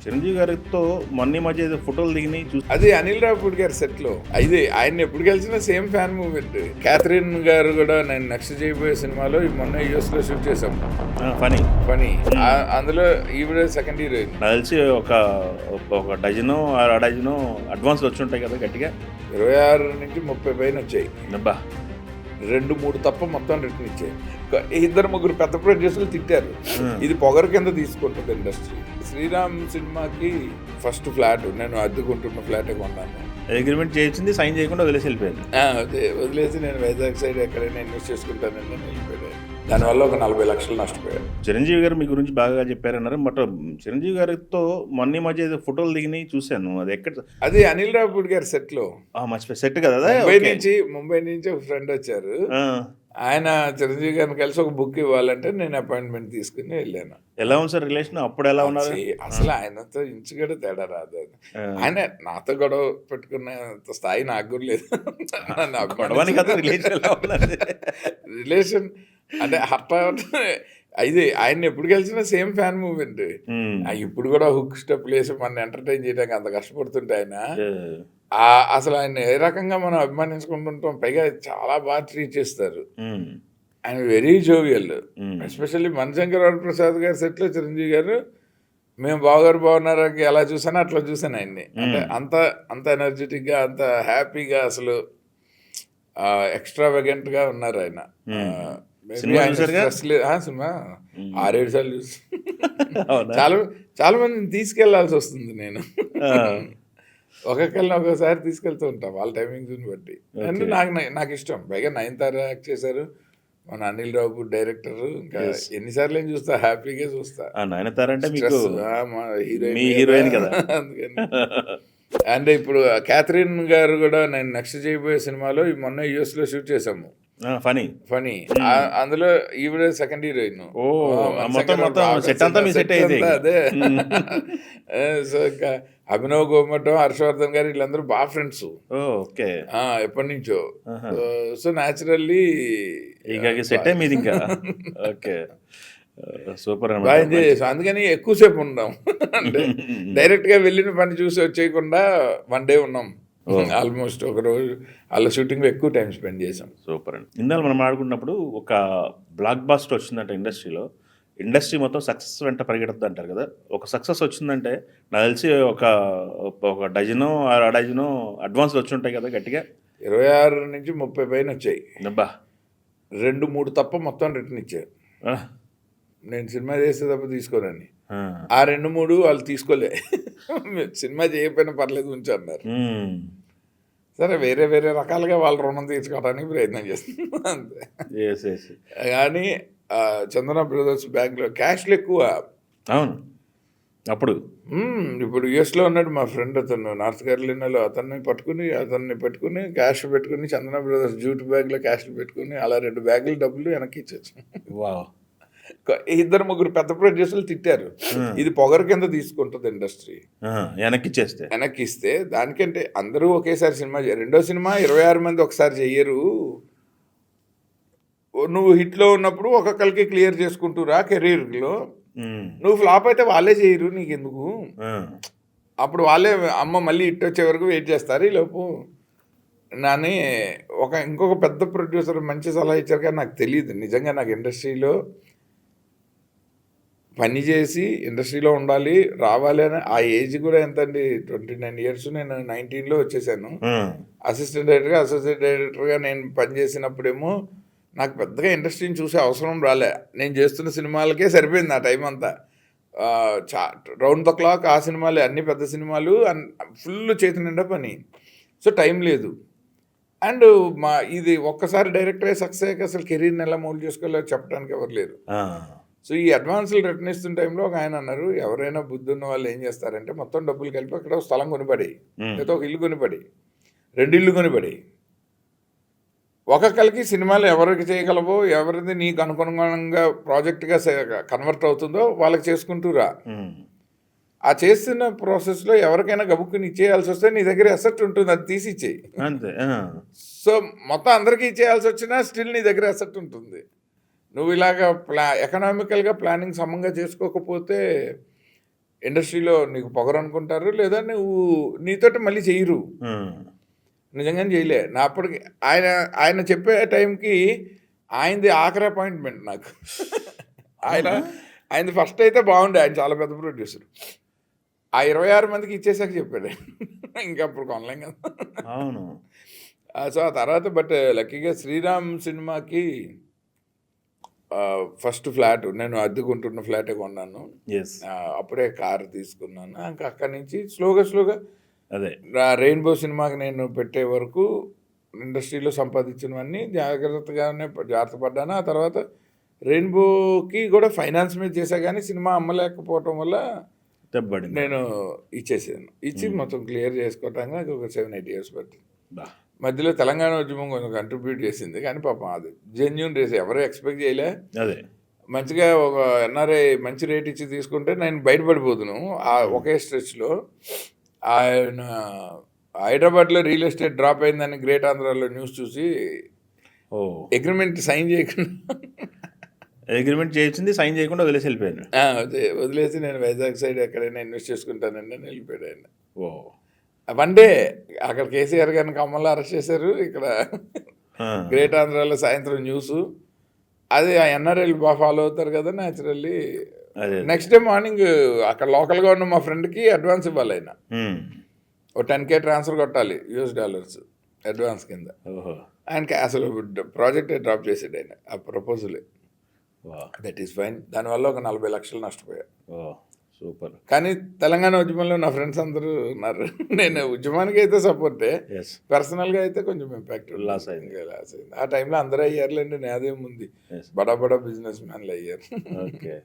చిరంజీవి గారితో మొన్న ఈ మధ్య ఏదో ఫోటోలు దిగినాయి అది అనిల్ రావుపూడి గారి సెట్ లో. ఇది ఆయన ఎప్పుడు కలిసినా సేమ్ ఫ్యాన్ మూమెంట్. క్యాథరిన్ గారు కూడా నేను నెక్స్ట్ చేయబోయే సినిమాలో మొన్న యూఎస్ లో షూట్ చేసాం. ఫనీ ఫనీ అందులో ఈవిడ సెకండ్ హీరోయిన్. నాకు తెలిసి ఒక డజను డజను అడ్వాన్స్ వచ్చి ఉంటాయి కదా గట్టిగా. 26 నుంచి 30 పైన వచ్చాయి. అబ్బా 2-3 తప్ప మొత్తం రిటర్న్ ఇచ్చాయి. 2-3 పెద్ద ప్రొడ్యూసర్లు తిట్టారు, ఇది పొగరు కింద తీసుకుంటుంది ఇండస్ట్రీ. శ్రీరామ్ సినిమాకి ఫస్ట్ ఫ్లాట్ నేను అద్దెకుంటున్న ఫ్లాటే కొన్నాను. అగ్రిమెంట్ చేయించింది, సైన్ చేయకుండా వదిలేసి వెళ్ళిపోయింది. అదే వదిలేసి నేను వైజాగ్ సైడ్ ఎక్కడైనా ఇన్వెస్ట్ చేసుకుంటానని నేను వెళ్ళిపోయాను. దానివల్ల ఒక 40 లక్షలు నష్టపోయాను. చిరంజీవి గారు మీ గురించి బాగా చెప్పారన్నారు. బట్ చిరంజీవి గారితో మొన్న ఈ మధ్య ఏదో ఫోటోలు దిగినాయి చూశాను. అది ఎక్కడ? అది అనిల్ రావుపూడి గారి సెట్ లో. మర్చిపోయి సెట్ కదా. ముంబై నుంచి ఒక ఫ్రెండ్ వచ్చారు. ఆయన చిరంజీవి గారిని కలిసి ఒక బుక్ ఇవ్వాలంటే నేను అపాయింట్మెంట్ తీసుకుని వెళ్ళాను. ఎలా ఉంది సార్ రిలేషన్? అప్పుడు ఎలా ఉన్నారు? అసలు ఆయనతో ఇంచుగడ తేడా రాదు. అది ఆయన నాతో గొడవ పెట్టుకునే స్థాయి నాకు కూడా లేదు. రిలేషన్ అంటే ఇది ఆయన ఎప్పుడు కలిసినా సేమ్ ఫ్యాన్ మూమెంట్. ఇప్పుడు కూడా హుక్ స్టెప్ వేసి మన ఎంటర్టైన్ చేయడానికి అంత కష్టపడుతుంటే ఆయన అసలు ఆయన ఏ రకంగా మనం అభిమానించుకుంటుంటాం. పైగా చాలా బాగా ట్రీట్ చేస్తారు. ఆయన very jovial. Especially Manishankar Varaprasad గారి సెట్లో చిరంజీవి గారు మేము బాగున్నారా ఎలా చూసానో అట్లా చూసాను ఆయన్ని. అంటే అంత ఎనర్జెటిక్గా, అంత హ్యాపీగా, అసలు ఎక్స్ట్రావెగెంట్గా ఉన్నారు ఆయన. సినిమా 6-7 సార్లు చూసి చాలా మందిని తీసుకెళ్లాల్సి వస్తుంది. నేను ఒక్కొక్కసారి తీసుకెళ్తూ ఉంటాం వాళ్ళ టైమింగ్స్ని బట్టి. అంటే నాకు ఇష్టం. పైగా నయనతార యాక్ట్ చేశారు, మన అనిల్ రావుపూడి డైరెక్టర్. ఇంకా ఎన్నిసార్లు ఏం చూస్తా, హ్యాపీగా చూస్తా. నయనతార అంటే హీరోయిన్ కదా, అందుకని. అండ్ ఇప్పుడు క్యాథరిన్ గారు కూడా నేను నెక్స్ట్ చేయబోయే సినిమాలో మొన్న యూఎస్ లో షూట్ చేసాము. ఫనీ అందులో ఈవిడ సెకండ్ హీరోయిన్. అదే సో ఇంకా అభినవ్ గోమటం, హర్షవర్ధన్ గారు వీళ్ళందరూ బాగా ఫ్రెండ్స్ ఎప్పటి నుంచో. సో న్యాచురల్లీ సూపర్ బాగా ఎంజాయ్ చేసాం. అందుకని ఎక్కువసేపు ఉన్నాం. అంటే డైరెక్ట్ గా వెళ్ళిన పని చూసి వచ్చేయకుండా 1 డే ఉన్నాం. ఆల్మోస్ట్ ఒక రోజు వాళ్ళ షూటింగ్ లో ఎక్కువ టైం స్పెండ్ చేసాం. సూపర్ అండి. ఇందాక మనం ఆడుకున్నప్పుడు ఒక బ్లాక్ బాస్టర్ వచ్చిందంట ఇండస్ట్రీలో. ఇండస్ట్రీ మొత్తం సక్సెస్ వెంట పరిగెడుతుంది అంటారు కదా. ఒక సక్సెస్ వచ్చిందంటే నాకు తెలిసి ఒక డజను డజను అడ్వాన్స్ వచ్చి ఉంటాయి కదా గట్టిగా. 26 నుంచి 30 పైన వచ్చాయి. అబ్బా 2-3 తప్ప మొత్తం రిటర్న్ ఇచ్చారు. నేను సినిమా చేస్తే తప్ప తీసుకోనని. ఆ 2-3 వాళ్ళు తీసుకోలే. సినిమా చేయకపోయినా పర్లేదు ఉంచన్నారు. సరే వేరే రకాలుగా వాళ్ళ రుణం తీర్చుకోవడానికి ప్రయత్నం చేస్తున్నారు అంతే. కానీ చందన బ్రదర్స్ బ్యాంక్లో క్యాష్లు ఎక్కువ. అవును. అప్పుడు ఇప్పుడు యుఎస్లో ఉన్నాడు మా ఫ్రెండ్, అతను నార్త్ కేరళలో. అతన్ని పెట్టుకుని క్యాష్ పెట్టుకుని చందన బ్రదర్స్ జూట్ బ్యాగ్లో క్యాష్లు పెట్టుకుని అలా 2 బ్యాగులు డబ్బులు వెనక్కి ఇచ్చేచ్చు. 2-3 పెద్ద ప్రొడ్యూసర్లు తిట్టారు, ఇది పొగరు కింద తీసుకుంటుంది ఇండస్ట్రీ. వెనక్కి ఇస్తే దానికంటే అందరూ ఒకేసారి సినిమా రెండో సినిమా 26 మంది ఒకసారి చెయ్యరు. నువ్వు హిట్లో ఉన్నప్పుడు ఒక్కొక్కరికి క్లియర్ చేసుకుంటూరా కెరీర్లో. నువ్వు ఫ్లాప్ అయితే వాళ్ళే చేయరు, నీకెందుకు? అప్పుడు వాళ్ళే అమ్మ మళ్ళీ హిట్ వచ్చే వరకు వెయిట్ చేస్తారు. ఈలోపు నాని ఇంకొక పెద్ద ప్రొడ్యూసర్ మంచి సలహా ఇచ్చారు కానీ నాకు తెలియదు నిజంగా. నాకు ఇండస్ట్రీలో పని చేసి ఇండస్ట్రీలో ఉండాలి, రావాలి అని. ఆ ఏజ్ కూడా ఎంత అండి, 29 years. నేను 19లో వచ్చేసాను. అసిస్టెంట్ డైరెక్టర్గా నేను పనిచేసినప్పుడేమో నాకు పెద్దగా ఇండస్ట్రీని చూసే అవసరం రాలే. నేను చేస్తున్న సినిమాలకే సరిపోయింది ఆ టైం అంతా. రౌండ్ ద క్లాక్ ఆ సినిమాలే, అన్ని పెద్ద సినిమాలు, ఫుల్ చేతి నిండా పని. సో టైం లేదు. అండ్ ఇది ఒక్కసారి డైరెక్టరే సక్సెస్ అయ్యాక అసలు కెరీర్ని ఎలా మోల్డ్ చేసుకోలేక చెప్పడానికి ఎవరు లేరు. సో ఈ అడ్వాన్స్లు రిటర్న్ ఇస్తున్న టైంలో ఒక ఆయన అన్నారు, ఎవరైనా బుద్ధి ఉన్న వాళ్ళు ఏం చేస్తారంటే మొత్తం డబ్బులు కలిపి అక్కడ స్థలం కొనిపడి, లేదా ఒక ఇల్లు కొనిపడి, 2 ఇళ్ళు కొనిపడి, ఒక్కొక్కరికి సినిమాలు ఎవరికి చేయగలవో, ఎవరిది నీకు అనుగుణంగా ప్రాజెక్ట్గా కన్వర్ట్ అవుతుందో వాళ్ళకి చేసుకుంటూరా. ఆ చేస్తున్న ప్రాసెస్లో ఎవరికైనా గబుక్కుని ఇచ్చేయాల్సి వస్తే నీ దగ్గర అసెట్ ఉంటుంది, అది తీసి ఇచ్చేయి. సో మొత్తం అందరికీ ఇచ్చేయాల్సి వచ్చినా స్టిల్ నీ దగ్గర అసెట్ ఉంటుంది. నువ్వు ఇలాగ ఎకనామికల్గా ప్లానింగ్ సమంగా చేసుకోకపోతే ఇండస్ట్రీలో నీకు పొగరు అనుకుంటారు, లేదా నువ్వు నీతోటి మళ్ళీ చెయ్యరు. నిజంగానే చేయలే. నా అప్పటికి ఆయన చెప్పే టైంకి ఆయనది ఆఖరి అపాయింట్మెంట్ నాకు. ఆయనది ఫస్ట్ అయితే బాగుండే, ఆయన చాలా పెద్ద ప్రొడ్యూసర్. ఆ 26 మందికి ఇచ్చేసాక చెప్పాడు ఆయన. ఇంకా అప్పుడు కొనలేం కదా. అవును. సో ఆ తర్వాత బట్ లక్కీగా శ్రీరామ్ సినిమాకి ఫస్ట్ ఫ్లాట్ నేను అద్దెకుంటున్న ఫ్లాటే కొన్నాను. ఎస్. అప్పుడే కారు తీసుకున్నాను. ఇంకా అక్కడి నుంచి స్లోగా అదే. రెయిన్బో సినిమాకి నేను పెట్టే వరకు ఇండస్ట్రీలో సంపాదించినవన్నీ జాగ్రత్త పడ్డాను. ఆ తర్వాత రెయిన్బోకి కూడా ఫైనాన్స్ మీద చేశా, కానీ సినిమా అమ్మలేకపోవటం వల్ల దెబ్బపడింది. నేను ఇచ్చేసాను. ఇచ్చి మొత్తం క్లియర్ చేసుకోవటానికి ఒక 7-8 ఇయర్స్ పట్టింది. మధ్యలో తెలంగాణ ఉద్యమం కొంచెం కంట్రిబ్యూట్ చేసింది, కానీ పాపం అది జెన్యూన్ రేస్, ఎవరు ఎక్స్పెక్ట్ చేయలే. అదే. మంచిగా ఒక ఎన్ఆర్ఐ మంచి రేట్ ఇచ్చి తీసుకుంటే నేను బయటపడిపోతున్నాను ఒకే స్ట్రెచ్లో. ఆయన హైదరాబాద్లో రియల్ ఎస్టేట్ డ్రాప్ అయిందని గ్రేట్ ఆంధ్రాలో న్యూస్ చూసి అగ్రిమెంట్ సైన్ చేయకుండా అగ్రిమెంట్ చేయించింది, సైన్ చేయకుండా వదిలేసి వెళ్ళిపోయాను. వదిలేసి నేను వైజాగ్ సైడ్ ఎక్కడైనా ఇన్వెస్ట్ చేసుకుంటానండి అని వెళ్ళిపోయాడు ఆయన. ఓ. వన్ డే అక్కడ కేసీఆర్ గారిని ఖమ్మంలో అరెస్ట్ చేశారు, ఇక్కడ గ్రేట్ ఆంధ్రాలో సాయంత్రం న్యూస్. అది ఆ ఎన్ఆర్ఐలు బాగా ఫాలో అవుతారు కదా న్యాచురల్లీ. నెక్స్ట్ డే మార్నింగ్ అక్కడ లోకల్గా ఉన్న మా ఫ్రెండ్కి అడ్వాన్స్ ఇవ్వాలి ఆయన. ఓ 10K ట్రాన్స్ఫర్ కొట్టాలి US$ అడ్వాన్స్ కింద. ఆయనకి అసలు ప్రాజెక్ట్ డ్రాప్ చేసాడు ఆయన ఆ ప్రపోజలే. That is fine. దానివల్ల ఒక 40 లక్షలు నష్టపోయా. సూపర్. కానీ తెలంగాణ ఉద్యమంలో నా ఫ్రెండ్స్ అందరూ ఉన్నారు. నేను ఉద్యమానికి అయితే సపోర్టే, పర్సనల్గా అయితే కొంచెం ఇంపాక్ట్ లాస్ అయింది. ఆ టైంలో అందరూ అయ్యారులేండి, నాదేముంది, బడా బిజినెస్ మ్యాన్లు అయ్యారు. ఓకే.